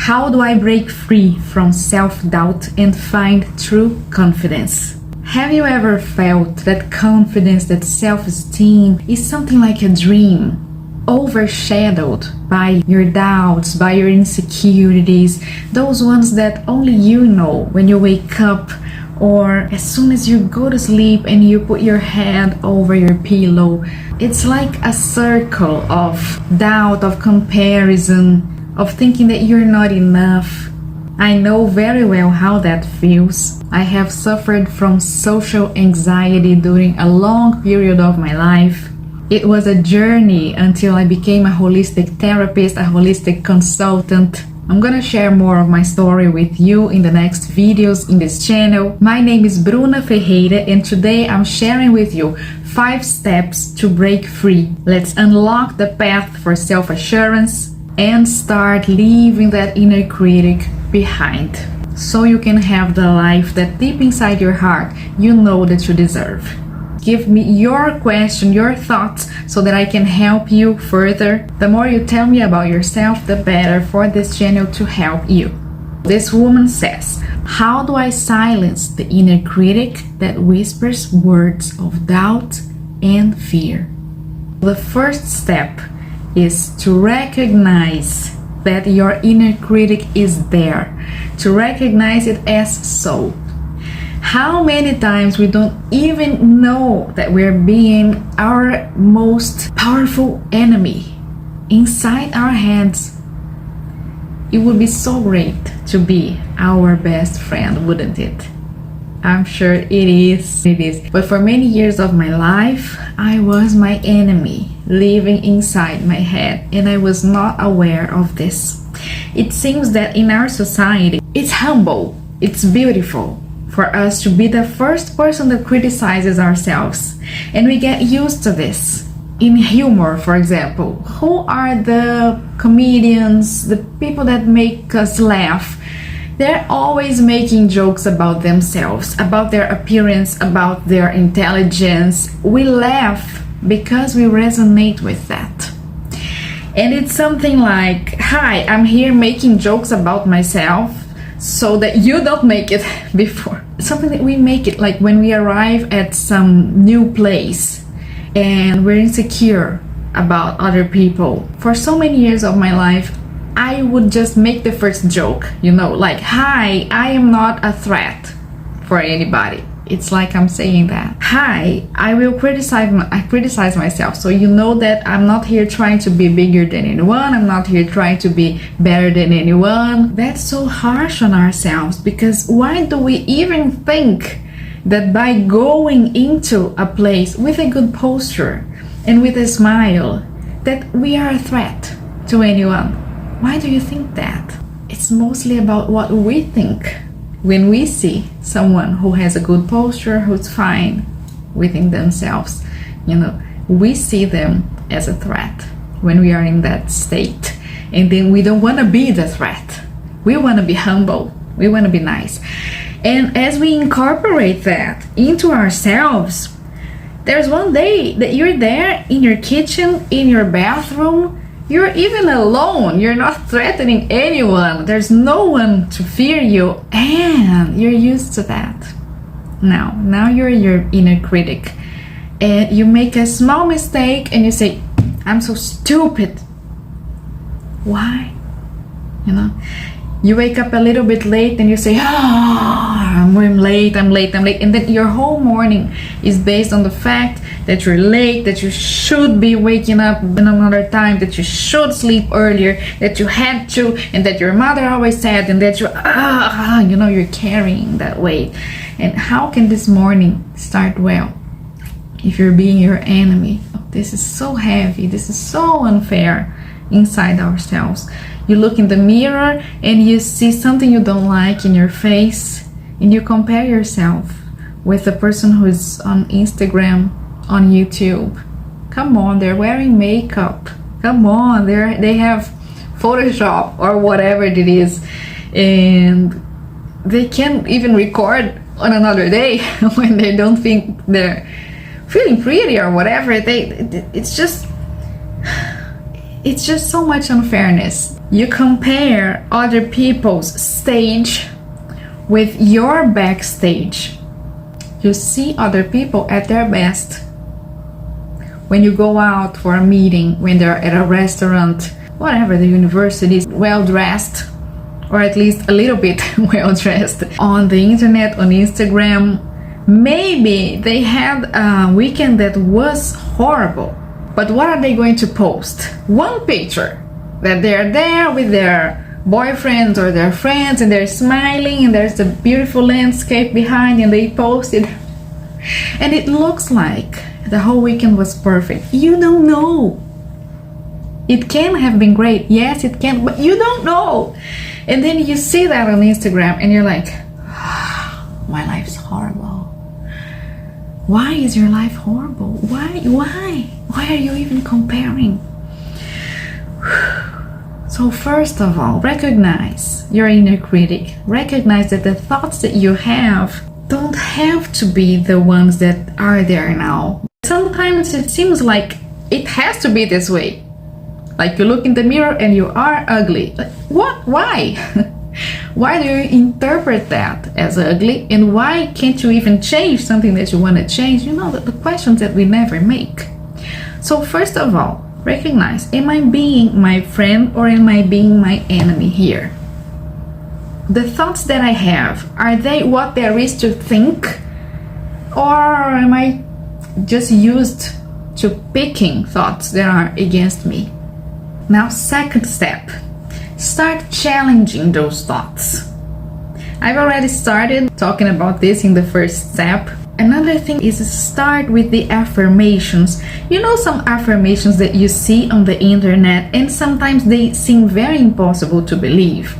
How do I break free from self-doubt and find true confidence? Have you ever felt that confidence, that self-esteem is something like a dream, overshadowed by your doubts, by your insecurities, those ones that only you know when you wake up or as soon as you go to sleep and you put your head over your pillow? It's like a circle of doubt, of comparison, of thinking that you're not enough. I know very well how that feels. I have suffered from social anxiety during a long period of my life. It was a journey until I became a holistic therapist, a holistic consultant. I'm gonna share more of my story with you in the next videos in this channel. My name is Bruna Ferreira and today I'm sharing with you 5 steps to break free. Let's unlock the path for self-assurance and start leaving that inner critic behind, so you can have the life that deep inside your heart you know that you deserve. Give me your question, your thoughts, so that I can help you further. The more you tell me about yourself, the better for this channel to help you. This woman says, how do I silence the inner critic that whispers words of doubt and fear? The first step is to recognize that your inner critic is there, to recognize it as so. How many times we don't even know that we're being our most powerful enemy inside our heads? It would be so great to be our best friend, wouldn't it? I'm sure it is. But for many years of my life, I was my enemy, living inside my head, and I was not aware of this. It seems that in our society, it's humble, it's beautiful for us to be the first person that criticizes ourselves. And we get used to this. In humor, for example, who are the comedians, the people that make us laugh? They're always making jokes about themselves, about their appearance, about their intelligence. We laugh because we resonate with that. And it's something like, hi, I'm here making jokes about myself so that you don't make it before. Something that we make it, like when we arrive at some new place and we're insecure about other people. For so many years of my life, I would just make the first joke, like, hi, I am not a threat for anybody. It's like I'm saying that. Hi, I criticize myself, so you know that I'm not here trying to be bigger than anyone. I'm not here trying to be better than anyone. That's so harsh on ourselves, because why do we even think that by going into a place with a good posture and with a smile that we are a threat to anyone? Why do you think that? It's mostly about what we think. When we see someone who has a good posture, who's fine within themselves, we see them as a threat when we are in that state. And then we don't want to be the threat. We want to be humble. We want to be nice. And as we incorporate that into ourselves, there's one day that you're there in your kitchen, in your bathroom, you're even alone, you're not threatening anyone, there's no one to fear you, and you're used to that. Now you're your inner critic, and you make a small mistake and you say, I'm so stupid. Why? You wake up a little bit late and you say, I'm late, and then your whole morning is based on the fact that you're late, that you should be waking up in another time, that you should sleep earlier, that you had to, and that your mother always said, and that you're carrying that weight. And how can this morning start well if you're being your enemy? This is so heavy, this is so unfair inside ourselves. You look in the mirror and you see something you don't like in your face, and you compare yourself with the person who is on Instagram, on YouTube. Come on, they're wearing makeup. Come on, they have Photoshop or whatever it is, and they can't even record on another day when they don't think they're feeling pretty or whatever. It's just so much unfairness. You compare other people's stage with your backstage. You see other people at their best. When you go out for a meeting, when they're at a restaurant, whatever, the university is well dressed, or at least a little bit well dressed. On the internet, on Instagram, maybe they had a weekend that was horrible. But what are they going to post? One picture that they're there with their boyfriends or their friends and they're smiling and there's a beautiful landscape behind and they post it. And it looks like the whole weekend was perfect. You don't know. It can have been great. Yes, it can, but you don't know. And then you see that on Instagram and you're like, my life's horrible. Why is your life horrible? Why are you even comparing? So first of all, recognize your inner critic. Recognize that the thoughts that you have don't have to be the ones that are there now. Sometimes it seems like it has to be this way. Like you look in the mirror and you are ugly. Like, what? Why? Why do you interpret that as ugly? And why can't you even change something that you want to change? You know, the questions that we never make. So first of all, recognize, am I being my friend or am I being my enemy here? The thoughts that I have, are they what there is to think? Or am I just used to picking thoughts that are against me? Now, second step, start challenging those thoughts. I've already started talking about this in the first step. Another thing is start with the affirmations. You know, some affirmations that you see on the internet and sometimes they seem very impossible to believe.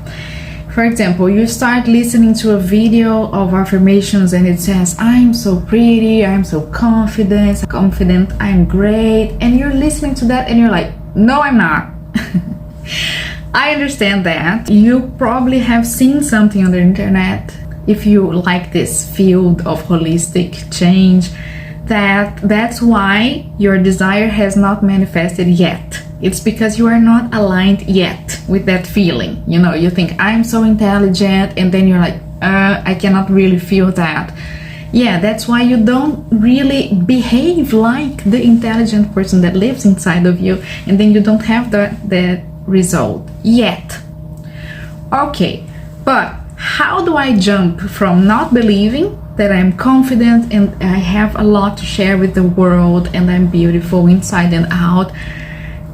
For example, you start listening to a video of affirmations and it says, I'm so pretty, I'm so confident, I'm great. And you're listening to that and you're like, no, I'm not. I understand that. You probably have seen something on the internet, if you like this field of holistic change, that's why your desire has not manifested yet. It's because you are not aligned yet with that feeling. You know, you think I'm so intelligent and then you're like, I cannot really feel that. Yeah, that's why you don't really behave like the intelligent person that lives inside of you, and then you don't have that result yet. Okay, but how do I jump from not believing that I'm confident and I have a lot to share with the world and I'm beautiful inside and out,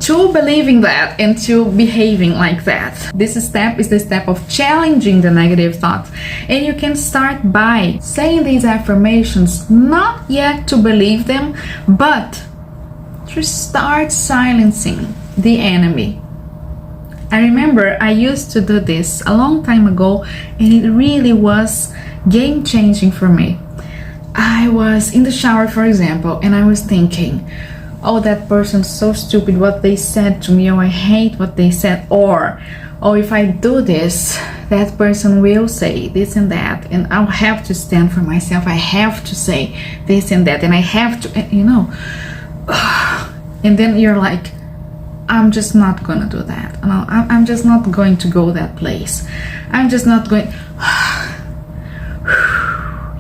to believing that and to behaving like that? This step is the step of challenging the negative thoughts. And you can start by saying these affirmations, not yet to believe them, but to start silencing the enemy. I remember I used to do this a long time ago and it really was game-changing for me. I was in the shower, for example, and I was thinking, oh, that person's so stupid, what they said to me, or I hate what they said, or oh, if I do this, that person will say this and that, and I'll have to stand for myself, I have to say this and that, and I have to, you know. And then you're like, I'm just not gonna do that. No, I'm just not going to go that place. I'm just not going.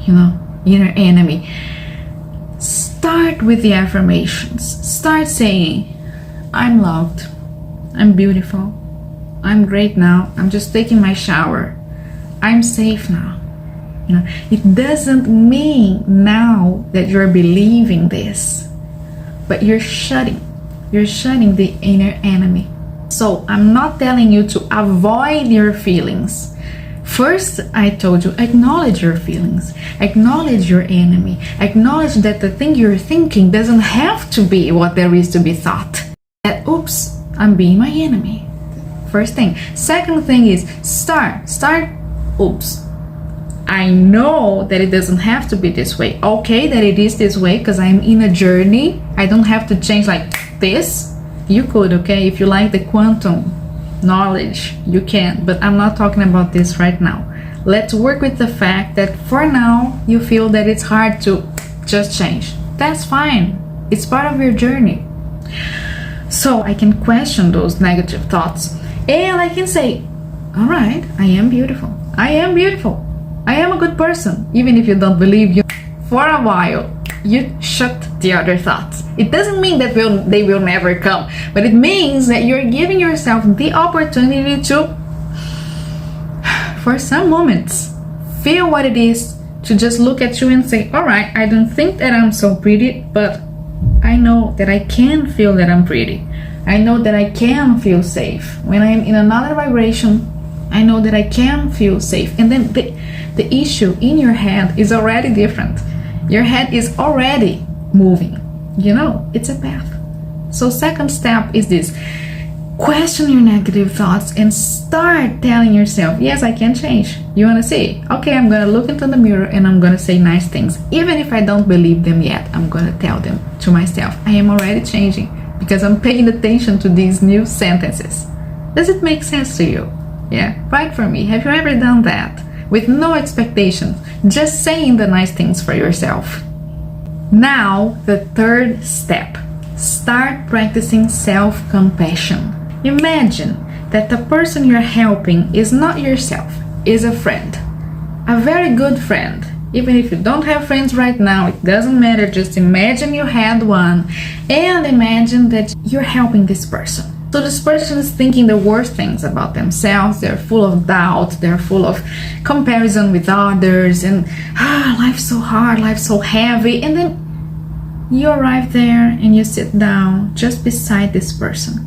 You know, inner enemy. Start with the affirmations. Start saying, I'm loved. I'm beautiful. I'm great now. I'm just taking my shower. I'm safe now. You know, it doesn't mean now that you're believing this, but you're shutting the inner enemy. So I'm not telling you to avoid your feelings. First, I told you, acknowledge your feelings, acknowledge your enemy, acknowledge that the thing you're thinking doesn't have to be what there is to be thought. That, oops, I'm being my enemy. First thing. Second thing is start, oops, I know that it doesn't have to be this way. Okay, that it is this way because I'm in a journey. I don't have to change like this. You could, okay, if you like the quantum knowledge, you can, but I'm not talking about this right now. Let's work with the fact that for now you feel that it's hard to just change. That's fine. It's part of your journey. So I can question those negative thoughts And I can say, all right, I am beautiful. I am beautiful. I am a good person. Even if you don't believe you, for a while, you shut the other thoughts. It doesn't mean that they will never come, but it means that you're giving yourself the opportunity to, for some moments, feel what it is to just look at you and say, all right, I don't think that I'm so pretty, but I know that I can feel that I'm pretty. I know that I can feel safe. When I'm in another vibration, I know that I can feel safe. And then the issue in your head is already different. Your head is already moving. You know, it's a path. So second step is this. Question your negative thoughts and start telling yourself, yes, I can change. You want to see? Okay, I'm going to look into the mirror and I'm going to say nice things. Even if I don't believe them yet, I'm going to tell them to myself. I am already changing because I'm paying attention to these new sentences. Does it make sense to you? Yeah, write for me. Have you ever done that? With no expectations, just saying the nice things for yourself. Now, the third step. Start practicing self-compassion. Imagine that the person you're helping is not yourself, is a friend. A very good friend. Even if you don't have friends right now, it doesn't matter. Just imagine you had one and imagine that you're helping this person. So this person is thinking the worst things about themselves. They're full of doubt. They're full of comparison with others. And life's so hard. Life's so heavy. And then you arrive there and you sit down just beside this person.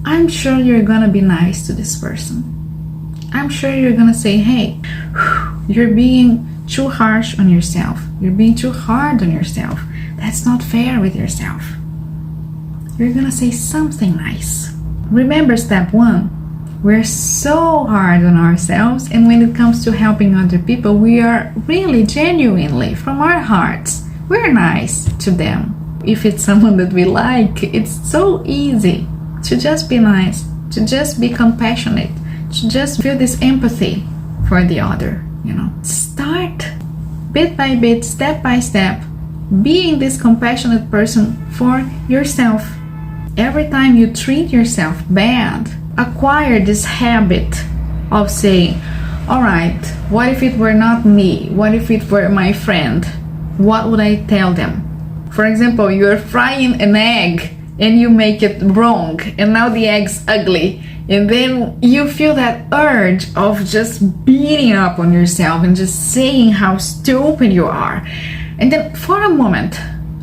I'm sure you're gonna be nice to this person. I'm sure you're gonna say, hey, you're being too harsh on yourself. You're being too hard on yourself. That's not fair with yourself. You're gonna say something nice. Remember step 1. We're so hard on ourselves, and when it comes to helping other people, we are really genuinely, from our hearts, we're nice to them. If it's someone that we like, it's so easy to just be nice, to just be compassionate, to just feel this empathy for the other, you know. Start bit by bit, step by step, being this compassionate person for yourself. Every time you treat yourself bad, acquire this habit of saying, all right, what if it were not me? What if it were my friend? What would I tell them? For example, you're frying an egg and you make it wrong and now the egg's ugly, and then you feel that urge of just beating up on yourself and just saying how stupid you are. And then for a moment,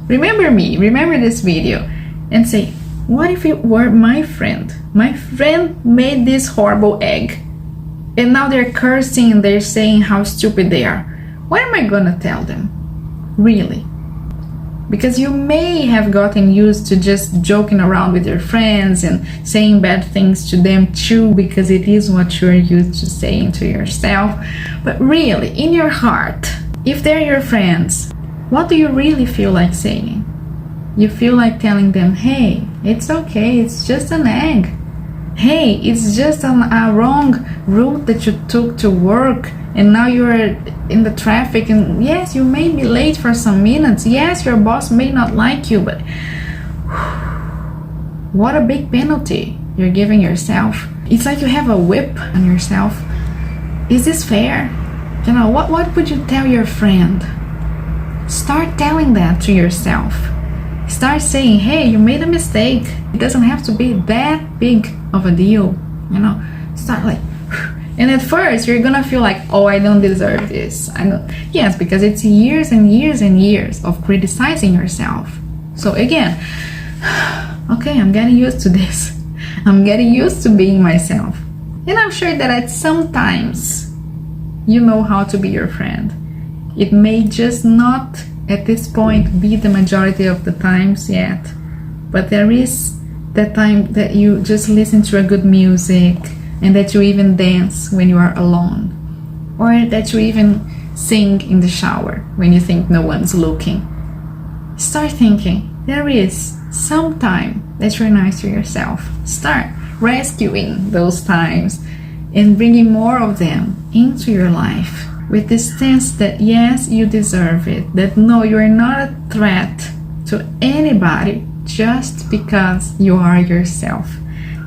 remember me, remember this video, and say, what if it were my friend? My friend made this horrible egg and now they're cursing and they're saying how stupid they are. What am I gonna tell them? Really? Because you may have gotten used to just joking around with your friends and saying bad things to them too, because it is what you're used to saying to yourself. But really, in your heart, if they're your friends, what do you really feel like saying? You feel like telling them, hey, it's okay, it's just an egg. Hey, it's just a wrong route that you took to work and now you're in the traffic, and yes, you may be late for some minutes. Yes, your boss may not like you, but what a big penalty you're giving yourself. It's like you have a whip on yourself. Is this fair? You know, what would you tell your friend? Start telling that to yourself. Start saying, hey, you made a mistake. It doesn't have to be that big of a deal, you know. Start like, and at first you're gonna feel like, oh, I don't deserve this. Yes, because it's years and years and years of criticizing yourself. So again, okay, I'm getting used to this. I'm getting used to being myself. And I'm sure that at some times you know how to be your friend. It may just not at this point be the majority of the times yet, but there is that time that you just listen to a good music and that you even dance when you are alone, or that you even sing in the shower when you think no one's looking. Start thinking there is some time that you're nice to yourself. Start rescuing those times and bringing more of them into your life with this sense that yes, you deserve it, that no, you're not a threat to anybody just because you are yourself.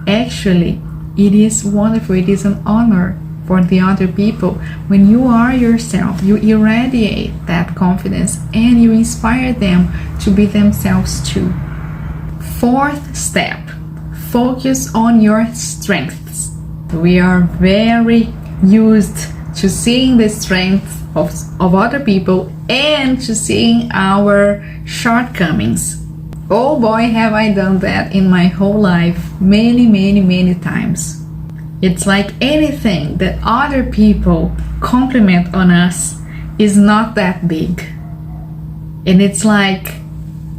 Actually, it is wonderful, it is an honor for the other people. When you are yourself, you irradiate that confidence and you inspire them to be themselves too. Fourth step, focus on your strengths. We are very used to seeing the strengths of other people and to seeing our shortcomings. Oh boy, have I done that in my whole life many times. It's like anything that other people compliment on us is not that big. And it's like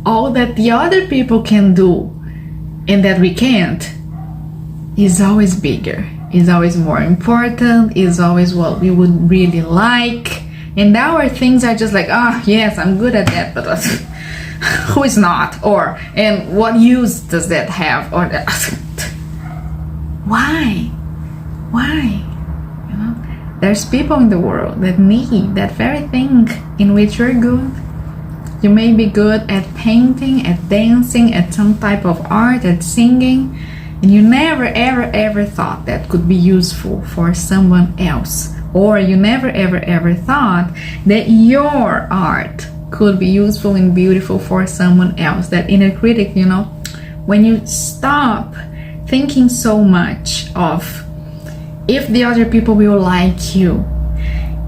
all that the other people can do and that we can't is always bigger, is always more important, is always what we would really like. And our things are just like, yes, I'm good at that, but who is not? Or, and what use does that have? Or that. Why? You know, there's people in the world that need that very thing in which you're good. You may be good at painting, at dancing, at some type of art, at singing, and you never ever thought that could be useful for someone else. Or you never ever thought that your art could be useful and beautiful for someone else. That inner critic, you know, when you stop thinking so much of if the other people will like you,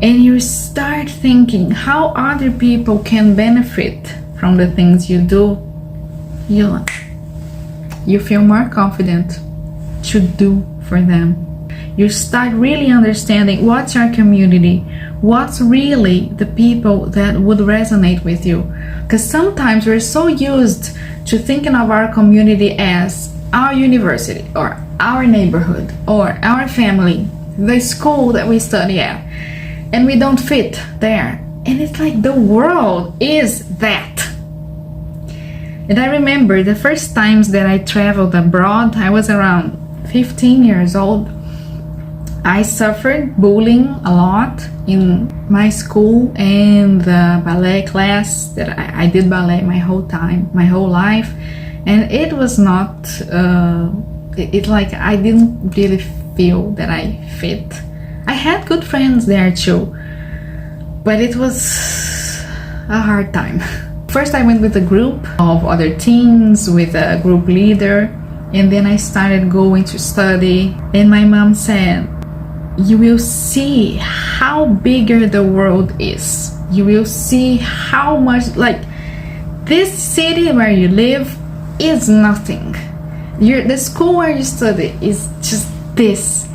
and you start thinking how other people can benefit from the things you do, you feel more confident to do for them. You start really understanding what's your community, what's really the people that would resonate with you. Because sometimes we're so used to thinking of our community as our university or our neighborhood or our family, the school that we study at, and we don't fit there. And it's like the world is that. And I remember the first times that I traveled abroad, I was around 15 years old. I suffered bullying a lot in my school and the ballet class that I did ballet my whole life, and it was not it's like I didn't really feel that I fit. I had good friends there too, but it was a hard time. First I went with a group of other teens with a group leader, and then I started going to study, and my mom said, you will see how bigger the world is. You will see how much, like, this city where you live is nothing. The school where you study is just this.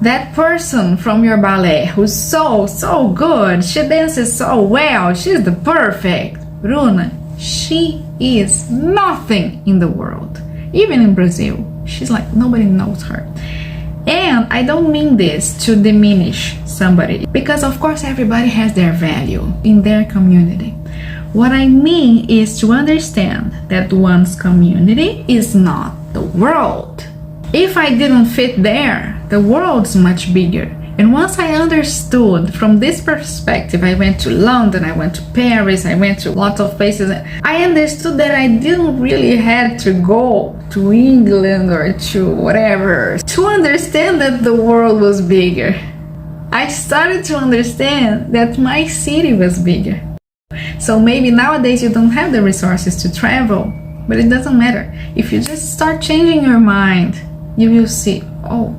That person from your ballet who's so good, she dances so well, she's the perfect Bruna. She is nothing in the world. Even in Brazil, she's like, nobody knows her. And I don't mean this to diminish somebody, because of course everybody has their value in their community. What I mean is to understand that one's community is not the world. If I didn't fit there, the world's much bigger. And once I understood from this perspective, I went to London, I went to Paris, I went to lots of places. I understood that I didn't really have to go to England or to whatever to understand that the world was bigger. I started to understand that my city was bigger. So maybe nowadays you don't have the resources to travel, but it doesn't matter. If you just start changing your mind, you will see, oh,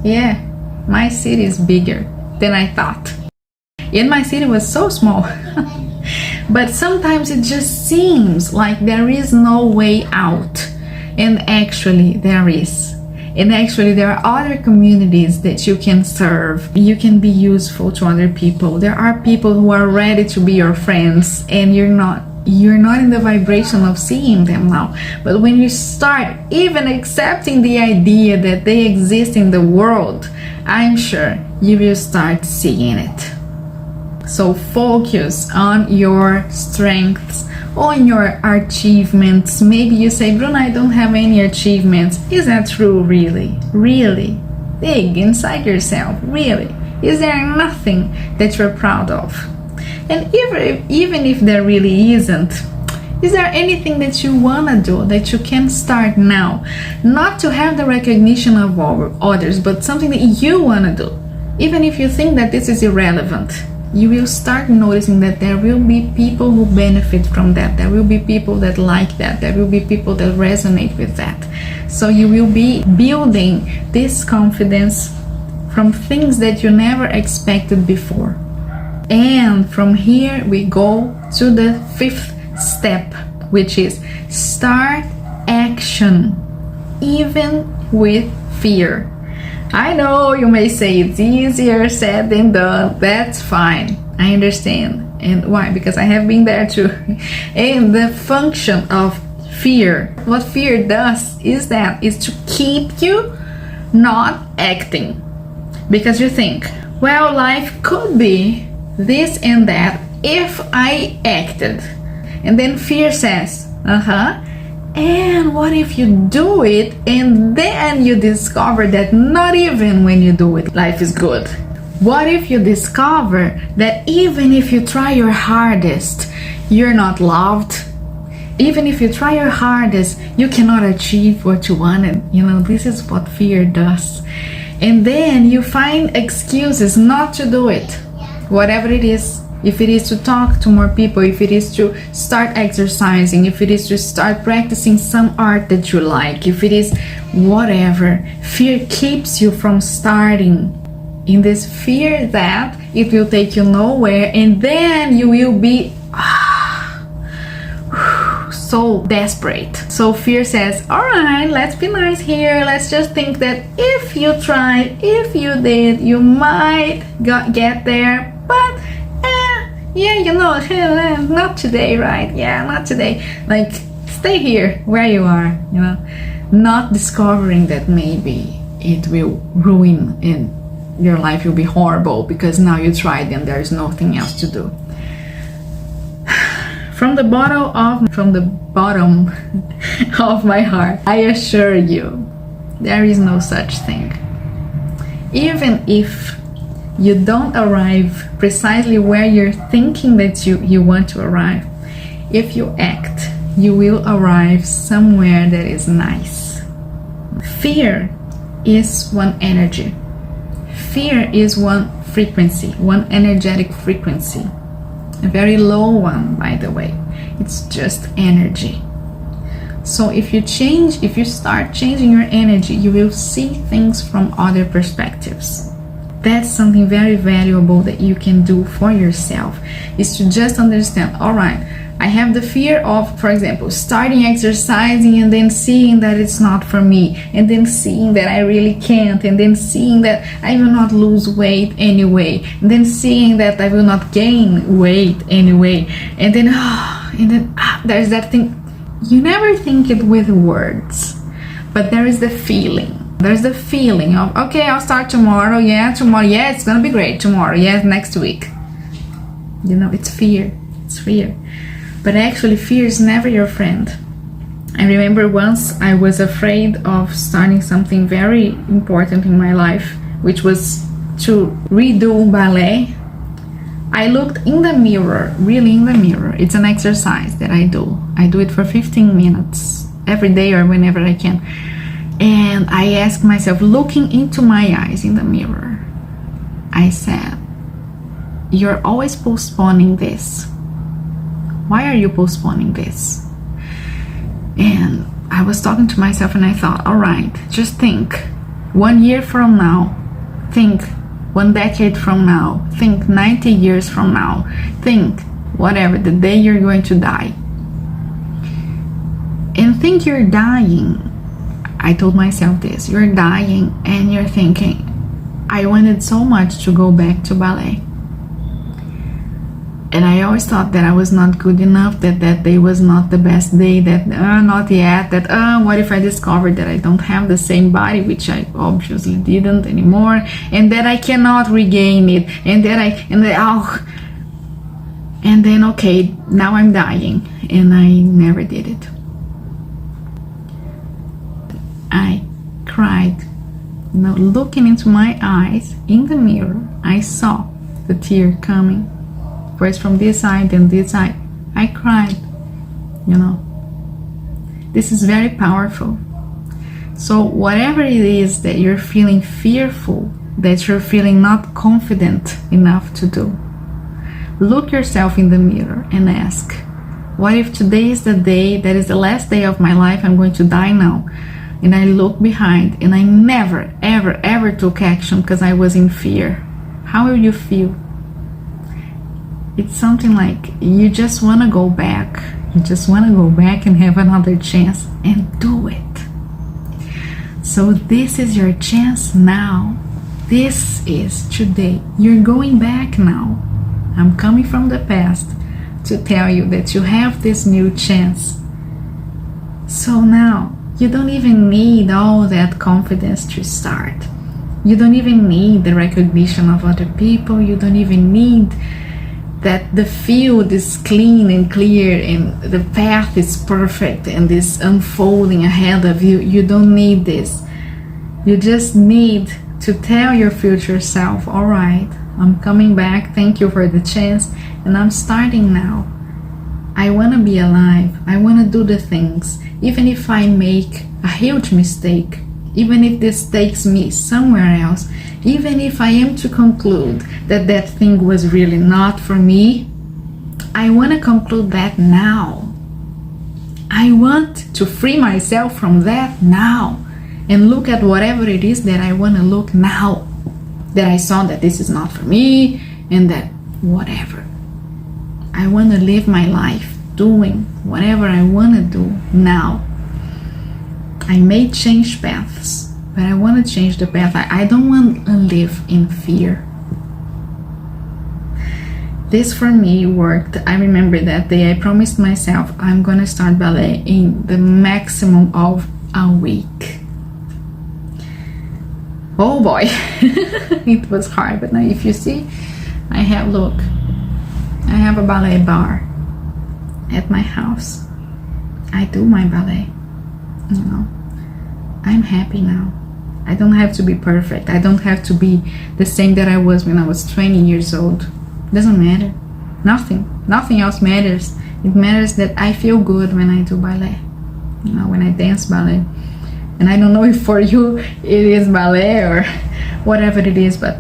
yeah, my city is bigger than I thought. And my city was so small. But sometimes it just seems like there is no way out. And actually there is. And actually there are other communities that you can serve. You can be useful to other people. There are people who are ready to be your friends, and you're not in the vibration of seeing them now. But when you start even accepting the idea that they exist in the world, I'm sure you will start seeing it. So focus on your strengths, on your achievements. Maybe you say, Bruna, I don't have any achievements. Is that true, really? Really? Dig inside yourself, really? Is there nothing that you're proud of? And even if there really isn't, Is there anything that you want to do, that you can start now? Not to have the recognition of others, but something that you want to do. Even if you think that this is irrelevant, you will start noticing that there will be people who benefit from that. There will be people that like that. There will be people that resonate with that. So you will be building this confidence from things that you never expected before. And from here we go to the 5th step, which is start action, even with fear. I know you may say it's easier said than done. That's fine. I understand. And why? Because I have been there too. And the function of fear, what fear does is to keep you not acting. Because you think, well, life could be this and that if I acted. And then fear says, and what if you do it and then you discover that not even when you do it, life is good? What if you discover that even if you try your hardest, you're not loved? Even if you try your hardest, you cannot achieve what you wanted. This is what fear does. And then you find excuses not to do it, whatever it is. If it is to talk to more people, if it is to start exercising, if it is to start practicing some art that you like, if it is whatever, fear keeps you from starting. In this fear that it will take you nowhere, and then you will be so desperate. So fear says, all right, let's be nice here. Let's just think that if you tried, if you did, you might get there. But not today, right? Yeah, not today. Like, stay here where you are, not discovering that maybe it will ruin and your life will be horrible because now you tried and there's nothing else to do. From the bottom of my heart, I assure you, there is no such thing. Even if you don't arrive precisely where you're thinking that you want to arrive, if you act, you will arrive somewhere that is nice. Fear is one energy. Fear is one frequency, one energetic frequency. A very low one, by the way. It's just energy. So if you start changing your energy, you will see things from other perspectives. That's something very valuable that you can do for yourself, is to just understand, all right, I have the fear of, for example, starting exercising and then seeing that it's not for me, and then seeing that I really can't, and then seeing that I will not lose weight anyway, and then seeing that I will not gain weight anyway, and then there's that thing. You never think it with words, but there is the feeling. There's the feeling of, okay, I'll start tomorrow. Yeah, it's gonna be great tomorrow. Yeah, next week. It's fear. It's fear. But actually, fear is never your friend. I remember once I was afraid of starting something very important in my life, which was to redo ballet. I looked in the mirror, really in the mirror. It's an exercise that I do. I do it for 15 minutes every day or whenever I can. And I asked myself, looking into my eyes in the mirror, I said, you're always postponing this. Why are you postponing this? And I was talking to myself and I thought, all right, just think 1 year from now, think 1 decade from now, think 90 years from now, think whatever, the day you're going to die. And think you're dying. I told myself this, you're dying and you're thinking, I wanted so much to go back to ballet. And I always thought that I was not good enough, that day was not the best day, that not yet, that what if I discovered that I don't have the same body, which I obviously didn't anymore, and that I cannot regain it, and then okay, now I'm dying, and I never did it. I cried, looking into my eyes in the mirror, I saw the tear coming. First from this side, then this side. I cried. you know. This is very powerful. So whatever it is that you're feeling fearful, that you're feeling not confident enough to do, look yourself in the mirror and ask, what if today is the day that is the last day of my life, I'm going to die now, and I look behind and I never, ever, ever took action because I was in fear? How will you feel? It's something like you just want to go back. You just want to go back and have another chance and do it. So this is your chance now. This is today. You're going back now. I'm coming from the past to tell you that you have this new chance. So now, you don't even need all that confidence to start. You don't even need the recognition of other people. You don't even need that the field is clean and clear and the path is perfect and is unfolding ahead of you. You don't need this. You just need to tell your future self, all right, I'm coming back, thank you for the chance, and I'm starting now. I want to be alive. I want to do the things, even if I make a huge mistake, even if this takes me somewhere else, even if I am to conclude that that thing was really not for me, I want to conclude that now. I want to free myself from that now and look at whatever it is that I want to look now, that I saw that this is not for me and that whatever. I want to live my life doing whatever I want to do now. I may change paths, but I want to change the path. I don't want to live in fear. This for me worked. I remember that day I promised myself I'm going to start ballet in the maximum of a week. Oh boy, it was hard, but now if you see, I have a ballet bar at my house. I do my ballet, you know. I'm happy now. I don't have to be perfect. I don't have to be the same that I was when I was 20 years old. Doesn't matter. Nothing else matters. It matters that I feel good when I do ballet, you know, when I dance ballet. And I don't know if for you it is ballet or whatever it is, but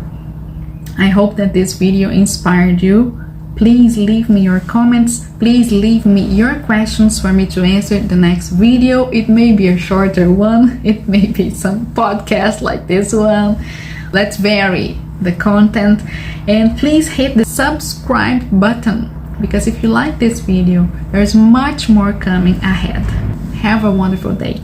I hope that this video inspired you. Please leave me your comments. Please leave me your questions for me to answer the next video. It may be a shorter one. It may be some podcast like this one. Let's vary the content. And please hit the subscribe button, because if you like this video, there's much more coming ahead. Have a wonderful day.